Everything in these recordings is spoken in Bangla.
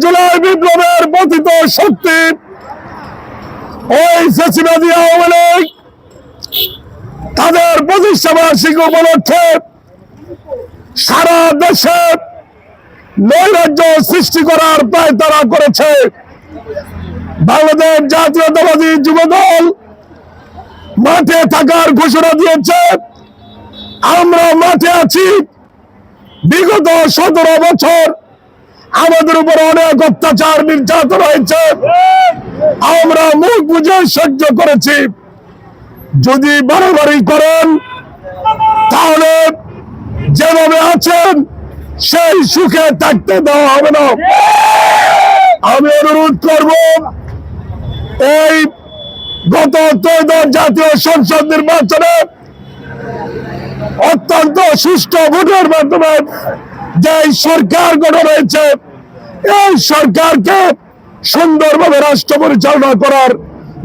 জুলাই বিপ্লবের পতিত শক্তি ওই ফ্যাসিবাদী আওয়ামী লীগ তাদের প্রতিষ্ঠা বার্ষিকী উপলক্ষে সারা দেশে নৈরাজ্য সৃষ্টি করার পায়তারা করেছে। বাংলাদেশ জাতীয়তাবাদী যুবদল মাঠে থাকার ঘোষণা দিয়েছে। আমরা মাঠে আছি। বিগত 17 বছর আমাদের উপর অনেক অত্যাচার নির্যাতন হয়েছে, আমরা মুখ বুঝে সহ্য করেছি। যদি বাড়াবাড়ি করেন তাহলে যেভাবে আছেন সেই সুখে থাকতে দেওয়া হবে না। আমি অনুরোধ করব, এই গত 13 জাতীয় সংসদ নির্বাচনে অত্যন্ত সুষ্ঠু ভোটের মাধ্যমে যে সরকার গঠন হয়েছে, এই সরকারকে সুন্দরভাবে রাষ্ট্র পরিচালনা করার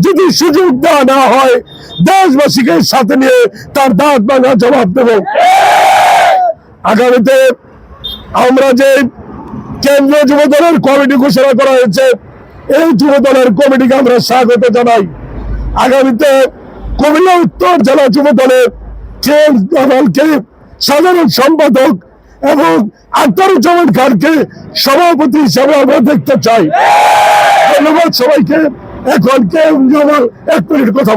যদি সুযোগ দেওয়া না হয়, দেশবাসীকে সাথে নিয়ে তার দাঁত ভাঙা জবাব দেব। আগামীতে আমরা যে কেন্দ্রীয় যুব দলের কমিটি ঘোষণা করা হয়েছে, এই যুব দলের কমিটিকে আমরা স্বাগত জানাই। আগামীতে কুমিল্লা উত্তর জেলা যুব দলের সাধারণ সম্পাদক এবং আখতারুজ্জামান খানকে সভাপতি হিসাবে আমরা দেখতে চাই। ধন্যবাদ সবাইকে। এখন কেউ 1 মিনিট কথা